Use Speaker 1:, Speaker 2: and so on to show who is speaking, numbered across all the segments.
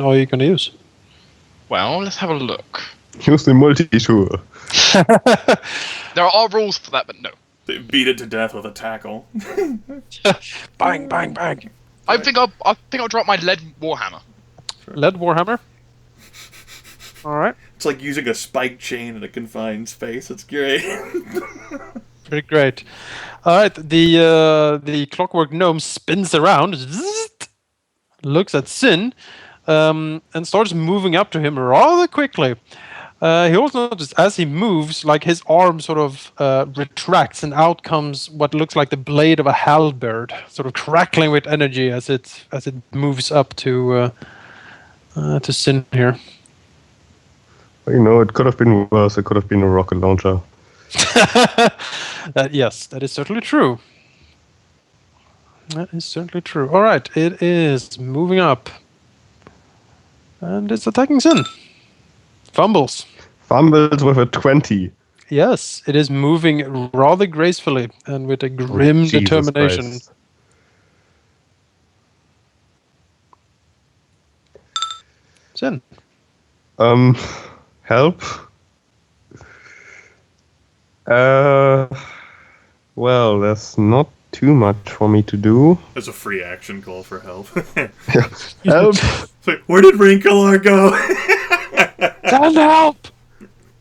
Speaker 1: are you going to use?
Speaker 2: Well, let's have a look.
Speaker 3: Use the multi-tool.
Speaker 2: There are rules for that, but no.
Speaker 4: They beat it to death with a tackle.
Speaker 1: Bang, bang, bang.
Speaker 2: I think I'll drop my lead warhammer.
Speaker 1: Lead Warhammer. Alright.
Speaker 4: It's like using a spike chain in a confined space. It's great.
Speaker 1: Pretty great. Alright, the clockwork gnome spins around, looks at Zyn, and starts moving up to him rather quickly. He also noticed as he moves, like his arm sort of retracts, and out comes what looks like the blade of a halberd, sort of crackling with energy as it moves up to Zyn here.
Speaker 3: You know, it could have been worse. It could have been a rocket launcher.
Speaker 1: Yes, that is certainly true. That is certainly true. All right, it is moving up, and it's attacking Zyn. Fumbles.
Speaker 3: Fumbles with a 20.
Speaker 1: Yes, it is moving rather gracefully and with a grim determination.
Speaker 3: Christ.
Speaker 1: Zyn.
Speaker 3: Help? Well, there's not too much for me to do.
Speaker 4: There's a free action call for help.
Speaker 3: Help!
Speaker 4: It's like, where did Rae'nkalar go?
Speaker 1: Send help!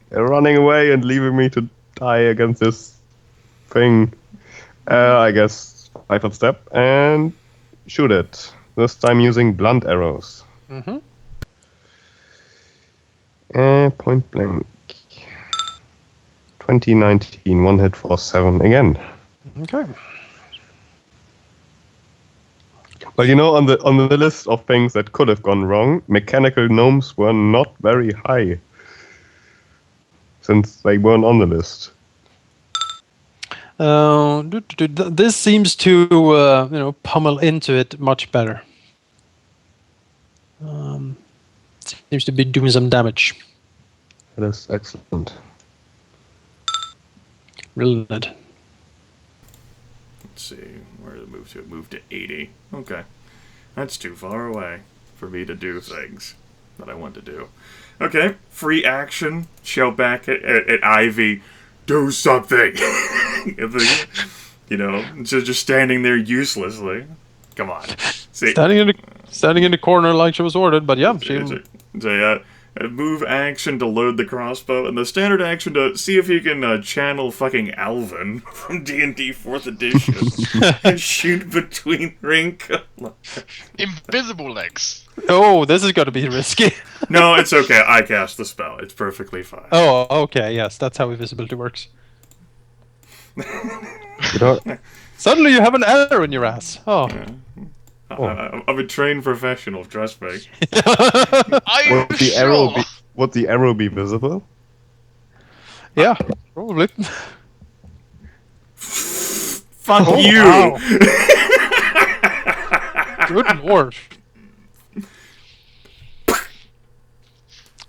Speaker 3: They're running away and leaving me to die against this thing. I guess 5 step and shoot it. This time using blunt arrows.
Speaker 1: Mm-hmm.
Speaker 3: Point blank. 2019, 1 hit for 7 again.
Speaker 1: Okay.
Speaker 3: But you know, on the list of things that could have gone wrong, mechanical gnomes were not very high, since they weren't on the list.
Speaker 1: This seems to pummel into it much better. Seems to be doing some damage.
Speaker 3: That is excellent.
Speaker 1: Rilinid.
Speaker 4: Let's see, where did it move to? It moved to 80. Okay. That's too far away for me to do things that I want to do. Okay, free action. Shout back at Ivy, do something! You know, just standing there uselessly. Come on. See,
Speaker 1: Standing in the corner like she was ordered, but yeah,
Speaker 4: it's a move action to load the crossbow, and the standard action to see if you can channel fucking Alvin from D&D 4th edition and shoot between Rae'nkalar.
Speaker 2: Invisible legs.
Speaker 1: Oh, this is going to be risky.
Speaker 4: No, it's okay. I cast the spell. It's perfectly fine.
Speaker 1: Oh, okay, yes, that's how invisibility works.
Speaker 3: You know,
Speaker 1: Suddenly you have an arrow in your ass. Oh.
Speaker 4: Yeah. I'm a trained professional, trust me.
Speaker 2: Are you
Speaker 3: would the arrow be would the arrow be visible?
Speaker 1: Yeah, probably.
Speaker 4: Fuck you!
Speaker 1: Wow. Good lord.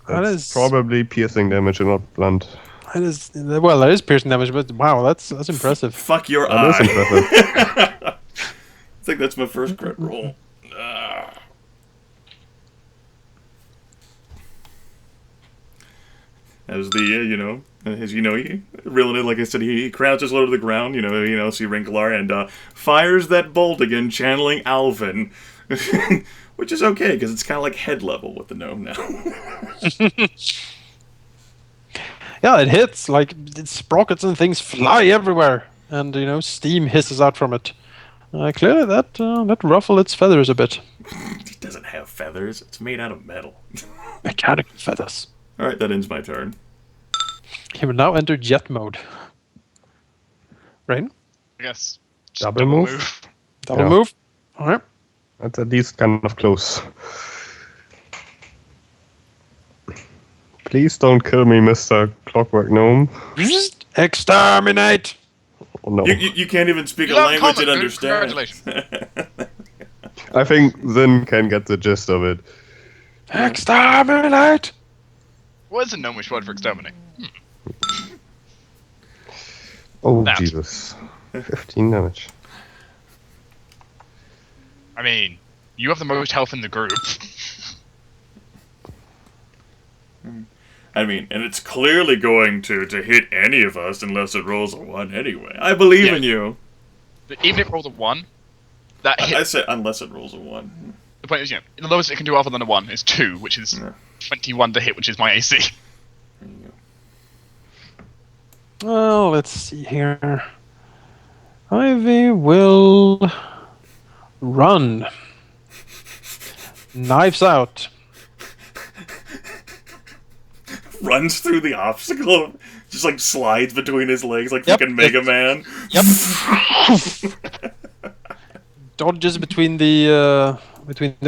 Speaker 3: That's probably piercing damage and not blunt.
Speaker 1: That is piercing damage, but wow, that's impressive.
Speaker 4: Fuck your
Speaker 3: That is
Speaker 4: eye.
Speaker 3: impressive.
Speaker 4: I think that's my first crit roll. As the, Rilinid, like I said, he crouches low to the ground, see Rae'nkalar, and fires that bolt again, channeling Alvin. Which is okay, because it's kind of like head level with the gnome now.
Speaker 1: Yeah, it hits, like, sprockets and things fly everywhere, and, steam hisses out from it. Clearly that ruffled its feathers a bit.
Speaker 4: It doesn't have feathers, it's made out of metal.
Speaker 1: Mechanical feathers.
Speaker 4: Alright, that ends my turn.
Speaker 1: He will now enter jet mode. Rain?
Speaker 2: I guess. Just
Speaker 3: Double move?
Speaker 1: Double
Speaker 3: Yeah.
Speaker 1: move? Alright.
Speaker 3: That's at least kind of close. Please don't kill me, Mr. Clockwork Gnome.
Speaker 1: Exterminate!
Speaker 3: Oh, no.
Speaker 4: You can't even speak a
Speaker 2: You love
Speaker 4: language
Speaker 2: comic,
Speaker 4: it
Speaker 2: dude.
Speaker 4: understands.
Speaker 2: Congratulations.
Speaker 3: I think Zyn can get the gist of it.
Speaker 1: Exterminate!
Speaker 2: What is a gnomish word for exterminate?
Speaker 3: Oh,
Speaker 2: That.
Speaker 3: Jesus. 15 damage.
Speaker 2: I mean, you have the most health in the group.
Speaker 4: I mean, and it's clearly going to hit any of us unless it rolls a 1 anyway. I believe in you.
Speaker 2: But even if it rolls a 1, that hit.
Speaker 4: I say unless it rolls a 1.
Speaker 2: The point is, the lowest it can do other than a 1 is 2, which is 21 to hit, which is my AC.
Speaker 4: There you go.
Speaker 1: Well, let's see here. Ivy will run. Knives out.
Speaker 4: Runs through the obstacle, just like slides between his legs like fucking Mega Man.
Speaker 1: Yep. Dodges between the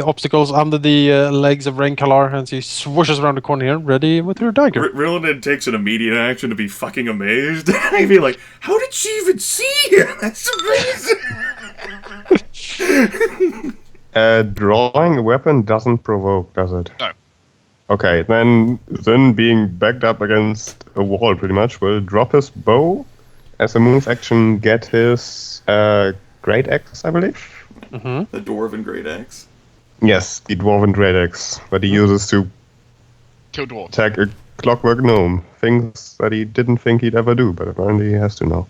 Speaker 1: obstacles under the legs of Rae'nkalar, and she swooshes around the corner here, ready with her dagger.
Speaker 4: Rilinid takes an immediate action to be fucking amazed. I'd be like, how did she even see him? That's amazing!
Speaker 3: Drawing a weapon doesn't provoke, does it?
Speaker 2: No.
Speaker 3: Okay, then Zyn, being backed up against a wall pretty much, will drop his bow. As a move action, get his great axe, I believe.
Speaker 1: Mm-hmm.
Speaker 4: The Dwarven Great Axe.
Speaker 3: Yes, the dwarven great axe that he uses to
Speaker 2: Kill dwarves.
Speaker 3: attack a clockwork gnome. Things that he didn't think he'd ever do, but apparently he has to now.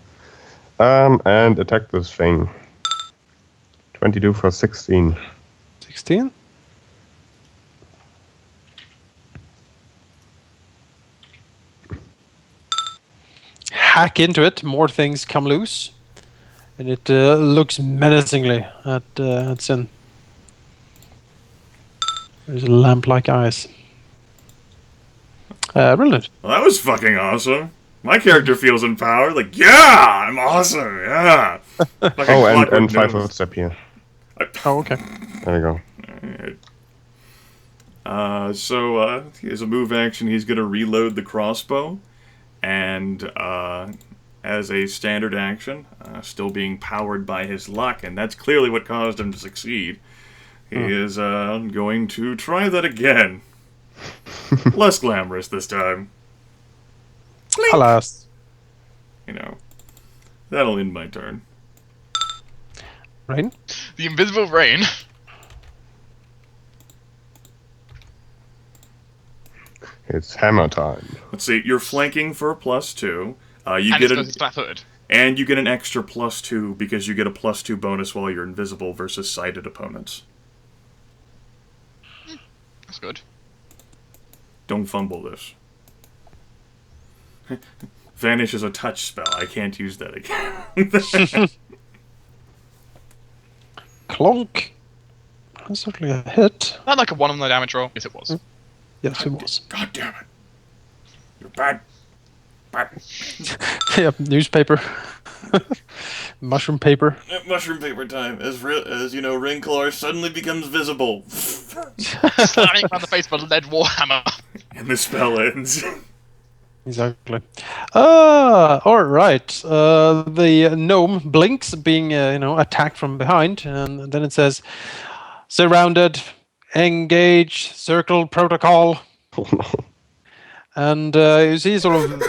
Speaker 3: And attack this thing. 22 for 16.
Speaker 1: 16. Hack into it, more things come loose. And it looks menacingly at Zyn. There's lamp-like eyes. Rilinid.
Speaker 4: Well, that was fucking awesome. My character feels empowered. Like, yeah, I'm awesome. Yeah.
Speaker 3: Oh, and 5 footstep here.
Speaker 1: Oh, okay.
Speaker 3: There you go.
Speaker 4: So as a move action, he's gonna reload the crossbow, and as a standard action, still being powered by his luck, and that's clearly what caused him to succeed. He is going to try that again. Less glamorous this time. Blink!
Speaker 1: Alas.
Speaker 4: That'll end my turn.
Speaker 1: Rain?
Speaker 2: The invisible rain.
Speaker 3: It's hammer time.
Speaker 4: Let's see. You're flanking for a +2. You
Speaker 2: And
Speaker 4: get
Speaker 2: it's
Speaker 4: an
Speaker 2: because it's flat-footed.
Speaker 4: and you get an extra +2 because you get a +2 bonus while you're invisible versus sighted opponents.
Speaker 2: That's good.
Speaker 4: Don't fumble this. Vanish is a touch spell. I can't use that again.
Speaker 1: Clonk. That's certainly a hit.
Speaker 2: Not like a 1 on the damage roll. Yes, it was.
Speaker 1: Yes, it was.
Speaker 4: God damn it. You're bad. Bad.
Speaker 1: Yep, newspaper. Mushroom paper.
Speaker 4: Mushroom paper time. As you know, Rae'nkalar suddenly becomes visible.
Speaker 2: Slamming around the face with a lead warhammer.
Speaker 4: And the spell ends.
Speaker 1: Exactly. All right. The gnome blinks, being attacked from behind, and then it says, "Surrounded, engage, circle protocol."
Speaker 3: Oh no.
Speaker 1: And you see sort of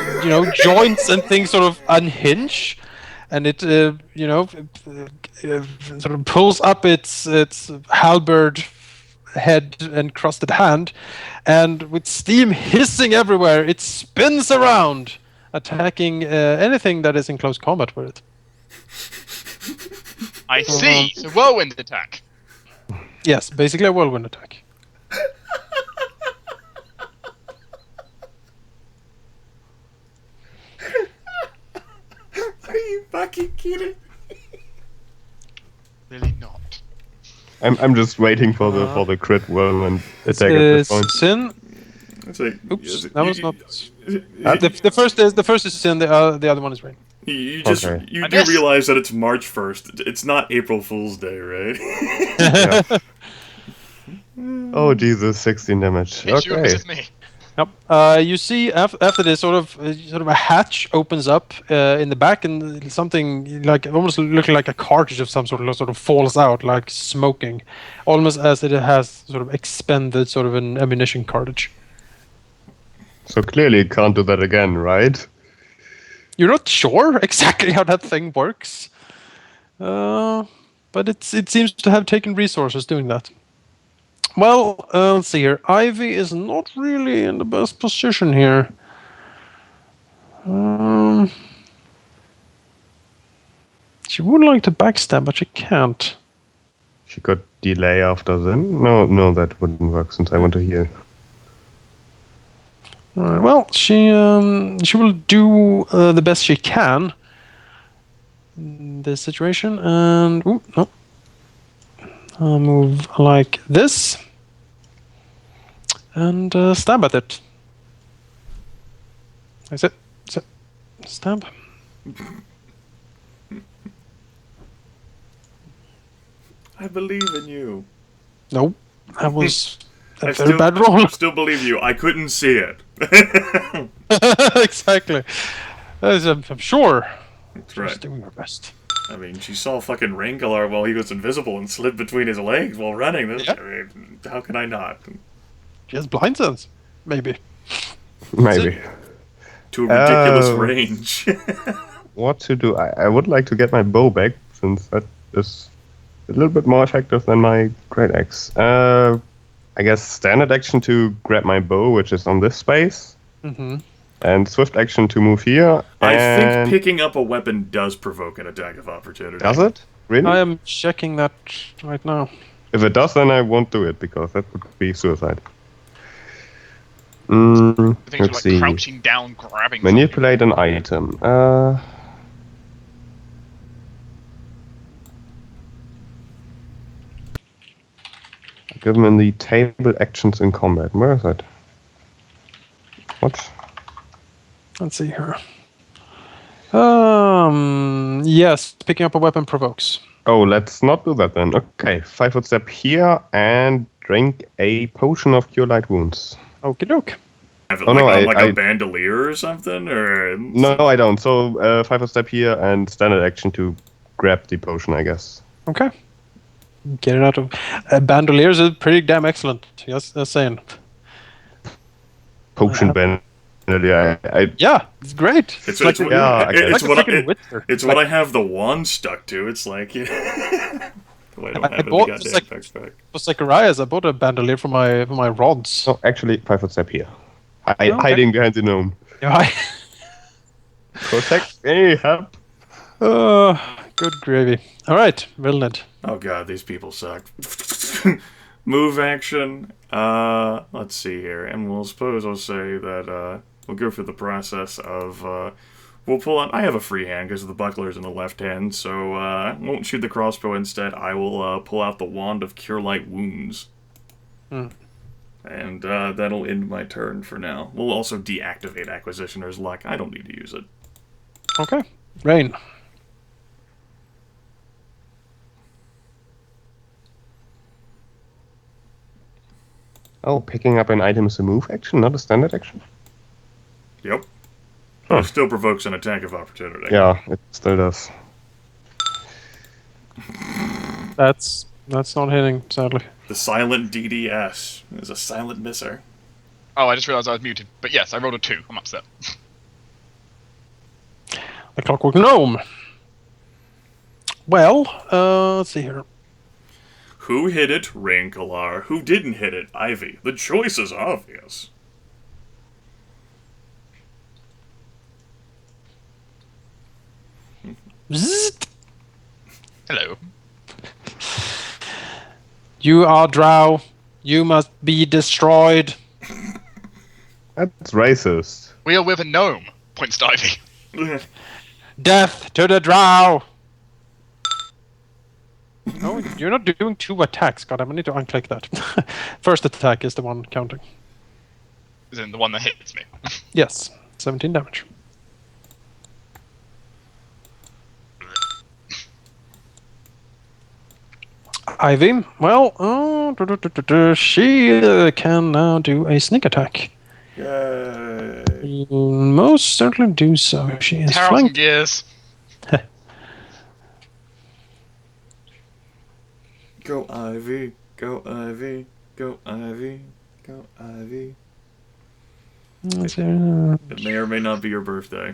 Speaker 1: joints and things sort of unhinge, and it sort of pulls up its halberd head and crusted hand, and with steam hissing everywhere, it spins around, attacking anything that is in close combat with it.
Speaker 2: I see. So whirlwind attack.
Speaker 1: Yes, basically a whirlwind attack.
Speaker 4: Are you fucking kidding?
Speaker 2: Really not.
Speaker 3: I'm just waiting for the crit whirlwind attack at this point.
Speaker 1: Zyn.
Speaker 4: It's like,
Speaker 1: Oops, that was not. The first is Zyn. The other one is Rain.
Speaker 4: You
Speaker 3: Okay.
Speaker 4: do
Speaker 2: missed.
Speaker 4: realize that it's March 1st. It's not April Fool's Day, right?
Speaker 3: Yeah. Oh Jesus, 16 damage.
Speaker 2: It's you,
Speaker 3: Okay.
Speaker 2: this is me.
Speaker 1: Yep. You see after this sort of a hatch opens up in the back, and something like almost looking like a cartridge of some sort of falls out, like smoking, almost as it has sort of expended sort of an ammunition cartridge.
Speaker 3: So clearly it can't do that again, right?
Speaker 1: You're not sure exactly how that thing works, but it seems to have taken resources doing that. Well, let's see here. Ivy is not really in the best position here. She would like to backstab, but she can't.
Speaker 3: She could delay after then. No, that wouldn't work since I want to heal.
Speaker 1: Alright, well, she will do the best she can in this situation, and ooh, no, I'll move like this and stab at it. That's it. Stab.
Speaker 4: I believe in you.
Speaker 1: Nope, that was a
Speaker 4: I
Speaker 1: very bad roll.
Speaker 4: I still believe you. I couldn't see it.
Speaker 1: Exactly. I'm sure.
Speaker 4: That's
Speaker 1: She's
Speaker 4: right.
Speaker 1: doing her best.
Speaker 4: I mean, she saw fucking Rae'nkalar while he was invisible and slid between his legs while running. This,
Speaker 1: Yeah.
Speaker 4: I mean, how can I not?
Speaker 1: She has blind sense, maybe.
Speaker 3: Maybe.
Speaker 4: To a ridiculous
Speaker 3: Oh.
Speaker 4: range.
Speaker 3: What to do? I would like to get my bow back, since that is a little bit more effective than my great axe. I guess standard action to grab my bow, which is on this space,
Speaker 1: Mm-hmm.
Speaker 3: and swift action to move here.
Speaker 4: I think
Speaker 3: and-
Speaker 4: picking up a weapon does provoke an attack of opportunity.
Speaker 3: Does it? Really?
Speaker 1: I am checking that right now.
Speaker 3: If it does, then I won't do it, because that would be suicide.
Speaker 2: I think
Speaker 3: Let's
Speaker 2: you're like
Speaker 3: see.
Speaker 2: crouching down, grabbing.
Speaker 3: Manipulate an item. Give them in the table actions in combat. Where is it? What?
Speaker 1: Let's see here. Yes, picking up a weapon provokes.
Speaker 3: Oh, let's not do that then. Okay, 5-foot step here and drink a potion of cure light wounds.
Speaker 1: Okie doke.
Speaker 4: Have it
Speaker 3: Oh, no,
Speaker 4: like
Speaker 3: I-
Speaker 4: a bandolier or something? Or
Speaker 3: No, I don't. So 5-foot step here and standard action to grab the potion, I guess.
Speaker 1: Okay. Get it out of. Bandoliers is pretty damn excellent. Yes, that's saying.
Speaker 3: Potion bandolier.
Speaker 1: Yeah, it's great.
Speaker 4: It's
Speaker 1: like
Speaker 4: what-
Speaker 3: yeah,
Speaker 4: it's
Speaker 1: like a
Speaker 4: what I-
Speaker 1: freaking Witcher.
Speaker 4: It's what I have the wand stuck to. It's like Wait, I don't
Speaker 1: I
Speaker 4: have it in the
Speaker 1: bought
Speaker 4: goddamn
Speaker 1: just like-
Speaker 4: backpack.
Speaker 1: For Zacharias, I bought a bandolier for my rods.
Speaker 3: No, actually, 5-foot step here.
Speaker 1: Okay.
Speaker 3: Hiding behind the gnome.
Speaker 1: Yeah.
Speaker 3: Protect me, help.
Speaker 1: Good gravy. All right, Rilinid.
Speaker 4: Oh god, these people suck. Move action. Let's see here, and we'll say that we'll go through the process of we'll pull out. I have a free hand because the buckler's in the left hand, so I won't shoot the crossbow. Instead, I will pull out the wand of cure light wounds, and that'll end my turn for now. We'll also deactivate Acquisitioner's Luck. I don't need to use it.
Speaker 1: Okay. Rain.
Speaker 3: Oh, picking up an item is a move action, not a standard action?
Speaker 4: Yep.
Speaker 3: Huh.
Speaker 4: It still provokes an attack of opportunity.
Speaker 3: Yeah, it still does.
Speaker 1: That's not hitting, sadly.
Speaker 4: The silent DDS is a silent misser.
Speaker 2: Oh, I just realised I was muted. But yes, I rolled a 2. I'm upset.
Speaker 1: The Clockwork Gnome. Well, let's see here.
Speaker 4: Who hit it? Rae'nkalar. Who didn't hit it? Ivy. The choice is obvious.
Speaker 1: Zzzt.
Speaker 2: Hello.
Speaker 1: You are drow. You must be destroyed.
Speaker 3: That's racist.
Speaker 2: We are with a gnome. Points to Ivy.
Speaker 1: Death to the drow. No, you're not doing 2 attacks. God, I need to unclick that. First attack is the one counting.
Speaker 2: As in the one that hits me.
Speaker 1: Yes, 17 damage. Ivy, well, she can now do a sneak attack.
Speaker 4: Yay.
Speaker 1: Most certainly do so. She is
Speaker 2: Tear off some
Speaker 1: flanked.
Speaker 2: gears.
Speaker 4: Go Ivy. Go Ivy. Go Ivy. Go Ivy.
Speaker 1: Let's see,
Speaker 4: It may or may not be your birthday.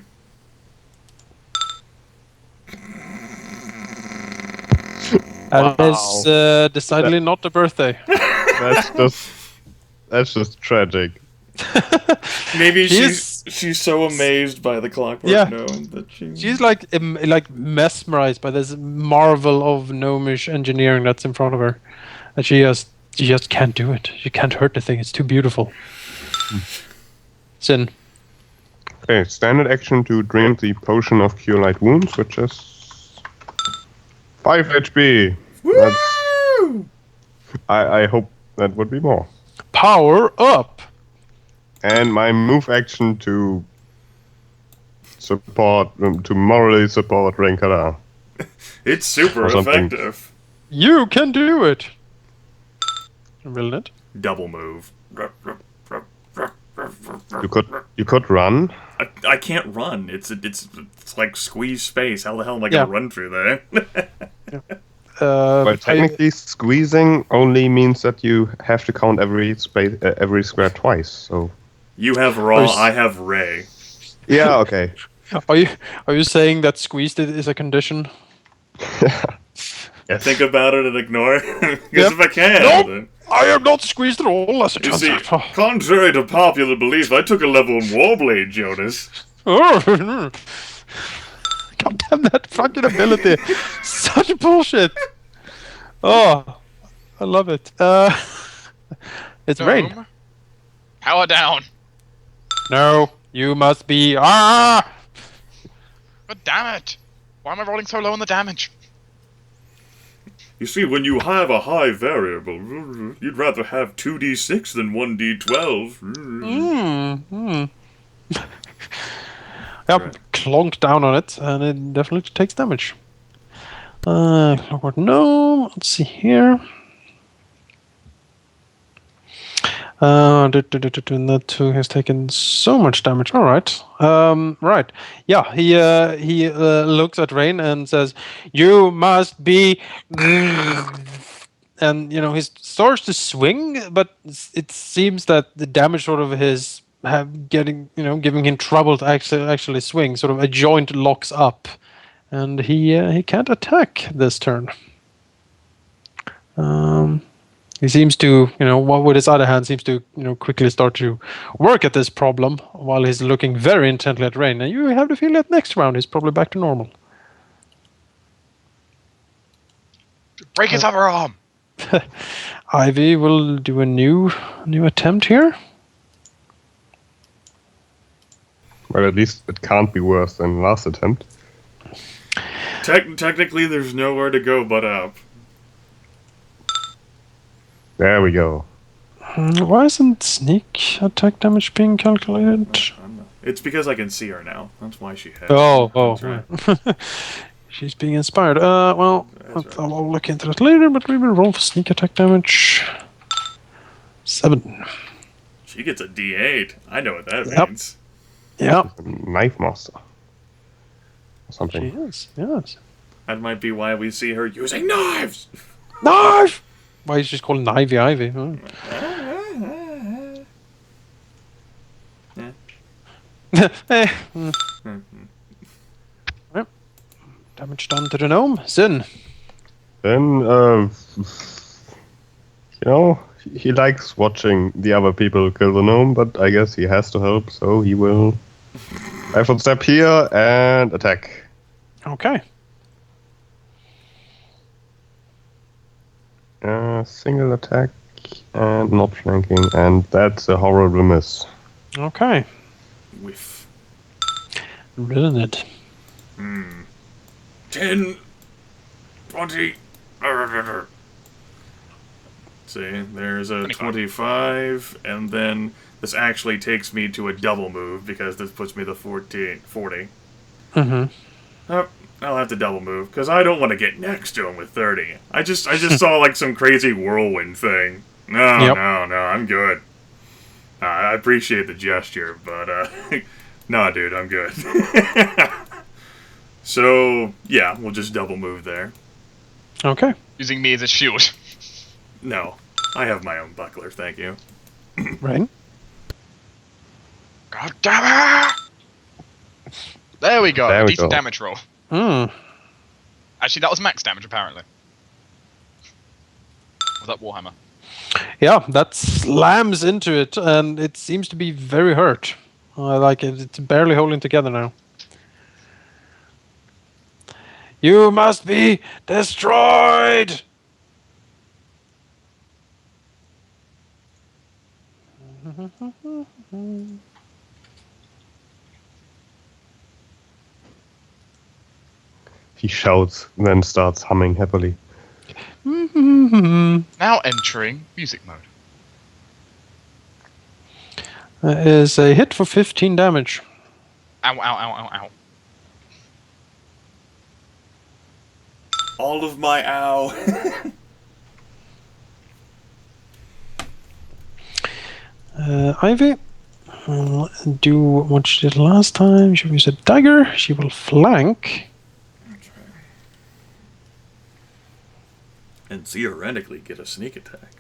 Speaker 1: That is decidedly not a birthday.
Speaker 3: That's just tragic.
Speaker 4: Maybe
Speaker 1: She's-
Speaker 4: she's so amazed by the clockwork
Speaker 1: Yeah.
Speaker 4: gnome that she...
Speaker 1: She's like mesmerized by this marvel of gnomish engineering that's in front of her, and she just can't do it. She can't hurt the thing. It's too beautiful. Zyn.
Speaker 3: Okay, standard action to drink the potion of cure light wounds, which is 5 HP.
Speaker 4: Woo!
Speaker 3: I hope that would be more.
Speaker 1: Power up.
Speaker 3: And my move action to morally support Rae'nkalar.
Speaker 4: It's super
Speaker 3: Or something.
Speaker 4: effective.
Speaker 1: You can do it. Rilinid.
Speaker 4: Double move.
Speaker 3: You could run.
Speaker 4: I can't run. It's like squeeze space. How the hell am I gonna
Speaker 1: Yeah.
Speaker 4: run through there?
Speaker 3: But technically, squeezing only means that you have to count every square twice. So
Speaker 4: You have Raw, I have Ray.
Speaker 3: yeah, okay.
Speaker 1: Are you saying that squeezed is a condition?
Speaker 4: Yeah, think about it and ignore it. Because
Speaker 1: Yep.
Speaker 4: if I can,
Speaker 1: Nope.
Speaker 4: then...
Speaker 1: I am not squeezed at all, as it
Speaker 4: You
Speaker 1: turns
Speaker 4: see,
Speaker 1: out.
Speaker 4: contrary to popular belief, I took a level in Warblade, Jonas.
Speaker 1: God damn that fucking ability. Such bullshit. Oh, I love it. It's rain.
Speaker 2: Gnome, power down.
Speaker 1: No, you must be. Ah!
Speaker 2: God damn it! Why am I rolling so low on the damage?
Speaker 4: You see, when you have a high variable, you'd rather have 2d6 than 1d12.
Speaker 1: Yep,
Speaker 4: Right.
Speaker 1: clonk down on it, and it definitely takes damage. Clockwork gnome. Let's see here. That too has taken so much damage. All right. Right. Yeah. He looks at Rain and says, "You must be." And he starts to swing, but it seems that the damage sort of is giving him trouble to actually swing. Sort of a joint locks up, and he can't attack this turn. He seems to, with his other hand, seems to, quickly start to work at this problem while he's looking very intently at Rain. And you have the feeling that next round he's probably back to normal.
Speaker 2: Break his other arm.
Speaker 1: Ivy will do a new attempt here.
Speaker 3: Well, at least it can't be worse than last attempt.
Speaker 4: Technically, there's nowhere to go but up.
Speaker 3: There we go.
Speaker 1: Why isn't sneak attack damage being calculated?
Speaker 4: It's because I can see her now. That's why she has.
Speaker 1: Oh,
Speaker 4: That's right.
Speaker 1: right. She's being inspired. Well, I'll look into that later, but we will roll for sneak attack damage. 7.
Speaker 4: She gets a D8. I know what that
Speaker 1: Yep.
Speaker 4: means.
Speaker 1: Yeah,
Speaker 3: Knife master. Or
Speaker 1: she
Speaker 3: something.
Speaker 1: is. Yes.
Speaker 4: That might be why we see her using knives.
Speaker 1: Knife! Why is she called Ivy? Huh? Eh. Yep. Damage done to the gnome. Zyn.
Speaker 3: Then, he likes watching the other people kill the gnome, but I guess he has to help, so he will 5-foot step here and attack.
Speaker 1: Okay.
Speaker 3: Single attack and not flanking, and that's a horrible miss.
Speaker 1: Okay.
Speaker 4: Whiff.
Speaker 1: Rilinid.
Speaker 4: 10, 20. See, there's a 25, and then this actually takes me to a double move because this puts me to 40.
Speaker 1: Mm-hmm.
Speaker 4: Oh, I'll have to double move because I don't want to get next to him with 30. I just saw like some crazy whirlwind thing. No, I'm good. I appreciate the gesture, but nah, dude, I'm good. So yeah, we'll just double move there.
Speaker 1: Okay.
Speaker 2: Using me as a shield.
Speaker 4: No, I have my own buckler, thank you.
Speaker 1: Rain.
Speaker 2: God damn it! There we go.
Speaker 3: There
Speaker 2: A
Speaker 3: we
Speaker 2: decent
Speaker 3: go.
Speaker 2: damage roll.
Speaker 1: Hmm.
Speaker 2: Actually, that was max damage, apparently. Was that Warhammer?
Speaker 1: Yeah, that slams into it, and it seems to be very hurt. I like it. It's barely holding together now. You must be destroyed!
Speaker 3: He shouts, then starts humming happily.
Speaker 2: Now entering music mode.
Speaker 1: That is a hit for 15 damage.
Speaker 2: Ow, ow, ow, ow, ow.
Speaker 4: All of my ow.
Speaker 1: Ivy will do what she did last time. She will use a dagger. She will flank.
Speaker 4: And theoretically get a sneak attack.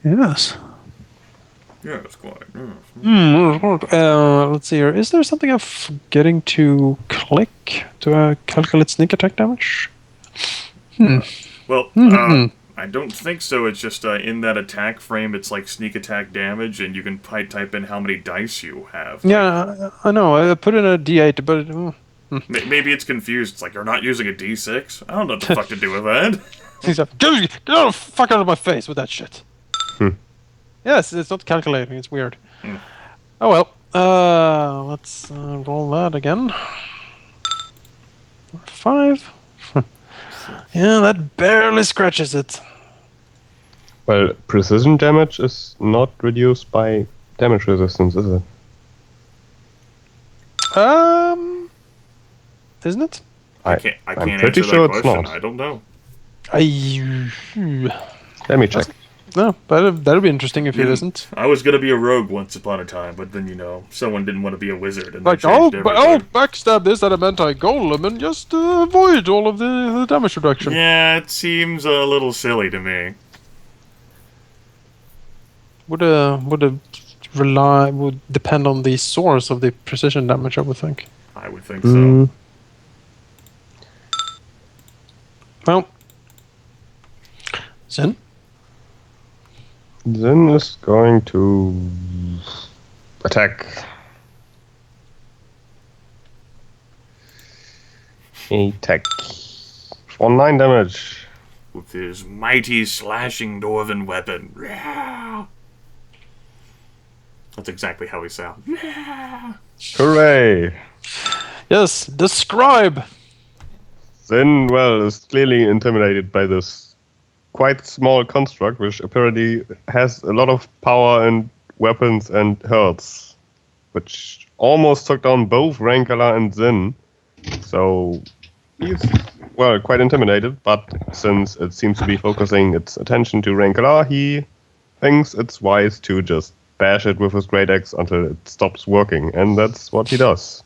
Speaker 1: Yes.
Speaker 4: Yeah, it's quite.
Speaker 1: Let's see here. Is there something I'm forgetting to click to calculate sneak attack damage?
Speaker 4: Well, I don't think so. It's just in that attack frame, it's like sneak attack damage, and you can type in how many dice you have.
Speaker 1: Yeah, I know. I put in a D8, but
Speaker 4: Maybe it's confused. It's like you're not using a D6. I don't know what the fuck to do with that.
Speaker 1: he's like, get the fuck out of my face with that shit. Yes, it's not calculating. It's weird. Oh well. Let's roll that again. 5. Yeah, that barely scratches it.
Speaker 3: Well, precision damage is not reduced by damage resistance, is it?
Speaker 1: Isn't it?
Speaker 4: I can't
Speaker 3: I'm pretty
Speaker 4: answer
Speaker 3: sure
Speaker 4: that
Speaker 3: it's
Speaker 4: question.
Speaker 3: not.
Speaker 4: I don't know.
Speaker 3: Let me check.
Speaker 1: No, that'll be interesting if it isn't.
Speaker 4: I was gonna be a rogue once upon a time, but then someone didn't want to be a wizard, and
Speaker 1: Like,
Speaker 4: they
Speaker 1: I'll
Speaker 4: changed everything.
Speaker 1: backstab this adamantine golem and just avoid all of the damage reduction.
Speaker 4: Yeah, it seems a little silly to me.
Speaker 1: Would depend on the source of the precision damage, I would think.
Speaker 4: I would think so.
Speaker 1: Well, Zyn?
Speaker 3: Zyn is going to attack. Attack. For 9 damage.
Speaker 4: With his mighty slashing dwarven weapon. That's exactly how he sounds.
Speaker 3: Hooray!
Speaker 1: Yes, describe!
Speaker 3: Zyn, well, is clearly intimidated by this quite small construct, which apparently has a lot of power and weapons and hurts, which almost took down both Rae'nkalar and Zyn. So he's, well, quite intimidated, but since it seems to be focusing its attention to Rae'nkalar, he thinks it's wise to just bash it with his great axe until it stops working, and that's what he does.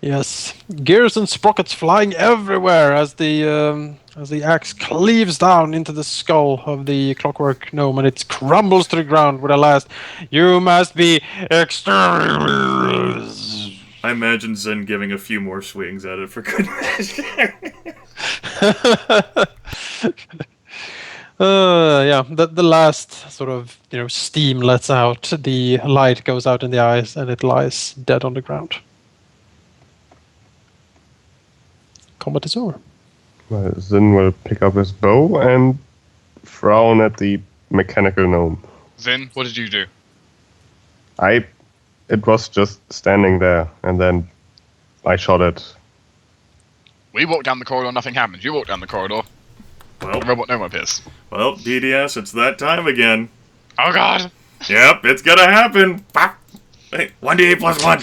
Speaker 1: Yes, gears and sprockets flying everywhere as the axe cleaves down into the skull of the clockwork gnome, and it crumbles to the ground with a last, "You must be exterminated."
Speaker 4: I imagine Zyn giving a few more swings at it for good measure.
Speaker 1: Yeah, the last sort of steam lets out, the light goes out in the eyes, and it lies dead on the ground. Combat is over.
Speaker 3: Well, Zyn will pick up his bow and frown at the mechanical gnome.
Speaker 2: Zyn, what did you do?
Speaker 3: It was just standing there, and then I shot it.
Speaker 2: We walked down the corridor, nothing happened. You walked down the corridor,
Speaker 4: Well,
Speaker 2: the robot gnome appears.
Speaker 4: well, DDS, it's that time again.
Speaker 2: Oh god!
Speaker 4: Yep, it's gonna happen. Hey, 1d8 plus 1.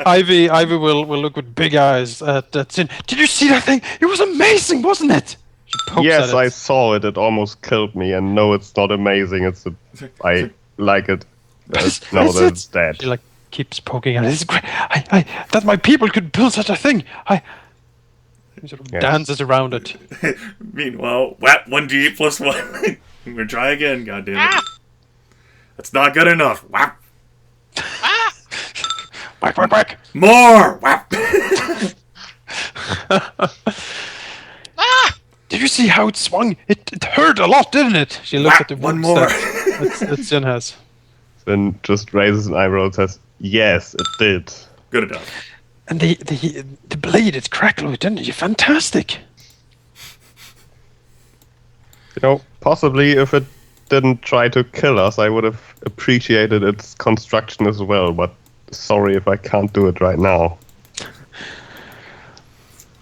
Speaker 1: Ivy will look with big eyes at Zyn. Did you see that thing? It was amazing, wasn't it? She pokes
Speaker 3: Yes,
Speaker 1: at it.
Speaker 3: I saw it. It almost killed me, and no, it's not amazing. I like it. No, that's dead.
Speaker 1: She keeps poking at it. It's great. I that my people could build such a thing. He sort of
Speaker 3: Yes.
Speaker 1: dances around it.
Speaker 4: Meanwhile, whap, 1d8 plus 1. We're gonna try again, goddammit. That's not good enough. Whap.
Speaker 1: Whack, whack, whack.
Speaker 4: More! Whap.
Speaker 1: Did you see how it swung? It hurt a lot, didn't it? She looks at the
Speaker 4: one
Speaker 1: wounds
Speaker 4: more.
Speaker 1: that Zyn has.
Speaker 3: Then just raises an eyebrow and says, "Yes, it did."
Speaker 4: Good enough.
Speaker 1: And the blade, it crackled, didn't it? Fantastic.
Speaker 3: You know, possibly if it didn't try to kill us, I would have appreciated its construction as well, but sorry if I can't do it right now.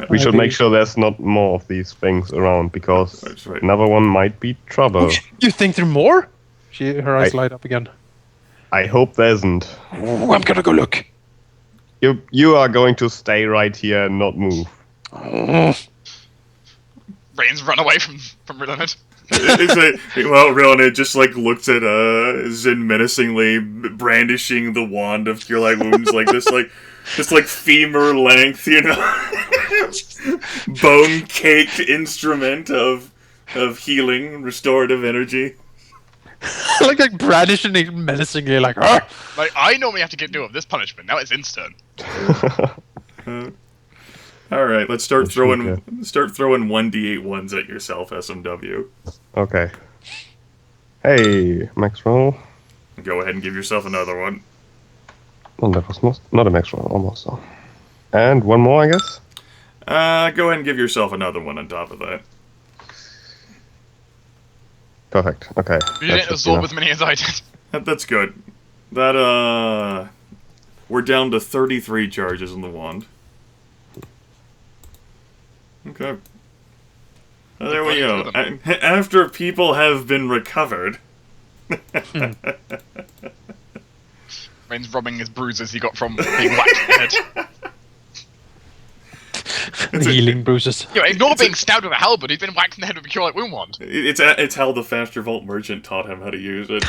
Speaker 3: We should make sure there's not more of these things around, because
Speaker 4: That's right.
Speaker 3: another one might be trouble.
Speaker 1: You think there are more? Her eyes light up again.
Speaker 3: I hope there isn't.
Speaker 1: Oh, I'm gonna go look.
Speaker 3: You are going to stay right here and not move.
Speaker 1: Oh.
Speaker 2: Rain's run away from Rilinid.
Speaker 4: Rilinid just like looks at Zyn menacingly, brandishing the wand of Cure Light Wounds like this femur length, bone caked instrument of healing, restorative energy.
Speaker 1: like brandishing it menacingly, like. Argh!
Speaker 2: Like, I normally have to do with this punishment. Now it's Zyn's turn.
Speaker 4: All right, let's start throwing 1d8 ones at yourself, SMW.
Speaker 3: Okay. Hey, max roll.
Speaker 4: Go ahead and give yourself another one.
Speaker 3: Well, that was not a max roll, almost so. And one more, I guess?
Speaker 4: Go ahead and give yourself another one on top of that.
Speaker 3: Perfect, okay.
Speaker 2: You didn't absorb as many as I did.
Speaker 4: That's good. That, we're down to 33 charges in the wand. Okay. There we go. After people have been recovered...
Speaker 2: Rain's rubbing his bruises he got from being whacked in the head.
Speaker 1: The healing bruises.
Speaker 2: Ignore being stabbed with a halberd. He's been whacked in the head with a Cure Light Wound wand.
Speaker 4: It's how the Faster Vault merchant taught him how to use it.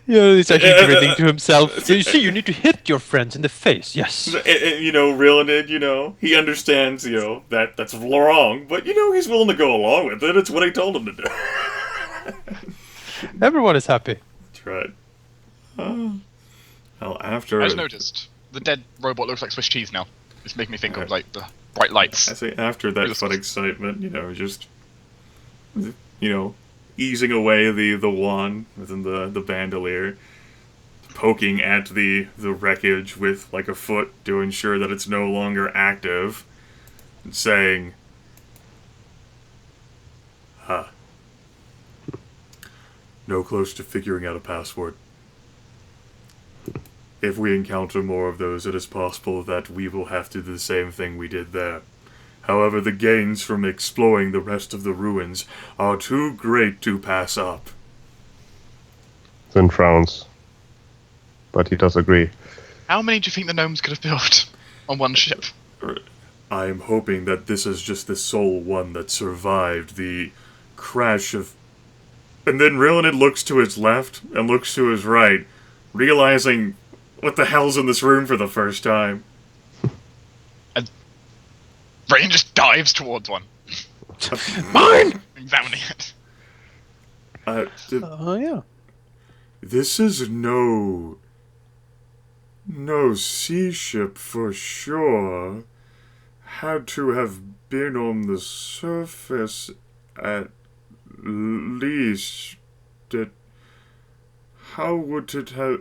Speaker 1: He's actually grinning to himself. You see, you need to hit your friends in the face. Yes.
Speaker 4: Relinid, he understands, that's wrong, but he's willing to go along with it. It's what I told him to do.
Speaker 1: Everyone is happy.
Speaker 4: That's right. Well, after
Speaker 2: I just noticed the dead robot looks like Swiss cheese now. It's making me think of like the bright lights.
Speaker 4: I say after that fun excitement, just easing away the wand within the bandolier, poking at the wreckage with like a foot to ensure that it's no longer active, and saying, no close to figuring out a password. If we encounter more of those, it is possible that we will have to do the same thing we did there. However, the gains from exploring the rest of the ruins are too great to pass up.
Speaker 3: Zyn frowns. But he does agree.
Speaker 2: How many do you think the gnomes could have built on one ship?
Speaker 4: I am hoping that this is just the sole one that survived the crash of... And then Rilinid looks to his left and looks to his right, realizing... What the hell's in this room for the first time?
Speaker 2: And Rain just dives towards one.
Speaker 1: Mine!
Speaker 2: Examining it.
Speaker 1: Yeah.
Speaker 4: This is no sea ship for sure. Had to have been on the surface at least. How would it have...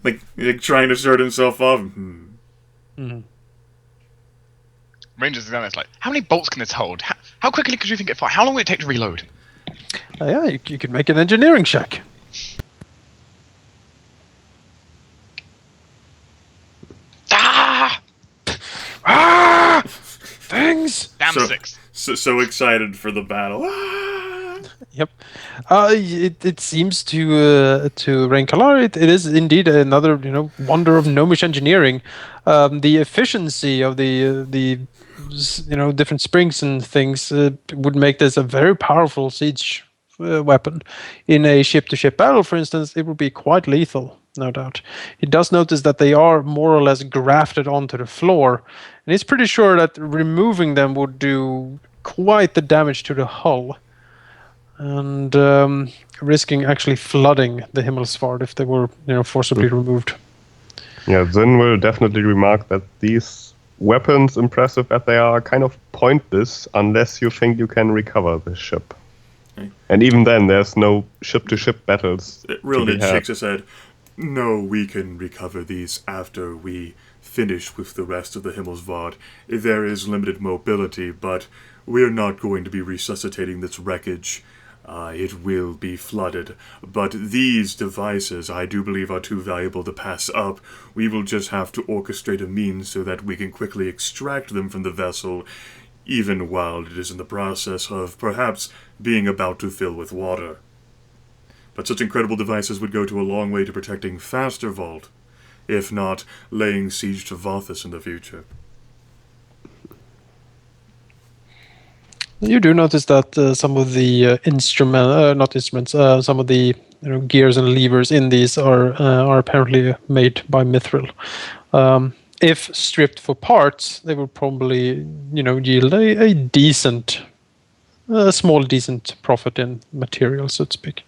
Speaker 4: like trying to start himself off.
Speaker 2: Rangers examine it's like, how many bolts can this hold? How quickly could you think it fire? How long would it take to reload?
Speaker 1: Yeah, you could make an engineering check. Things!
Speaker 2: Damn
Speaker 4: So-
Speaker 2: 6.
Speaker 4: So excited for the battle.
Speaker 1: Yep. It seems to Rae'nkalar it is indeed another wonder of gnomish engineering. The efficiency of the different springs and things would make this a very powerful siege weapon. In a ship-to-ship battle, for instance, it would be quite lethal, no doubt. He does notice that they are more or less grafted onto the floor, and he's pretty sure that removing them would do quite the damage to the hull. and risking actually flooding the Himmelsvard if they were, forcibly removed.
Speaker 3: Yeah, Zyn will definitely remark that these weapons, impressive as they are kind of pointless unless you think you can recover the ship.
Speaker 4: Okay.
Speaker 3: And even then, there's no ship-to-ship battles.
Speaker 4: Rilinid shakes his head. No, we can recover these after we finish with the rest of the Himmelsvard. There is limited mobility, but we're not going to be resuscitating this wreckage. It will be flooded. But these devices, I do believe, are too valuable to pass up. We will just have to orchestrate a means so that we can quickly extract them from the vessel, even while it is in the process of perhaps being about to fill with water. But such incredible devices would go to a long way to protecting Faster Vault, if not laying siege to Vothis in the future.
Speaker 1: You do notice that some of the some of the gears and levers in these are apparently made by Mithril. If stripped for parts, they will probably yield a small decent profit in material, so to speak.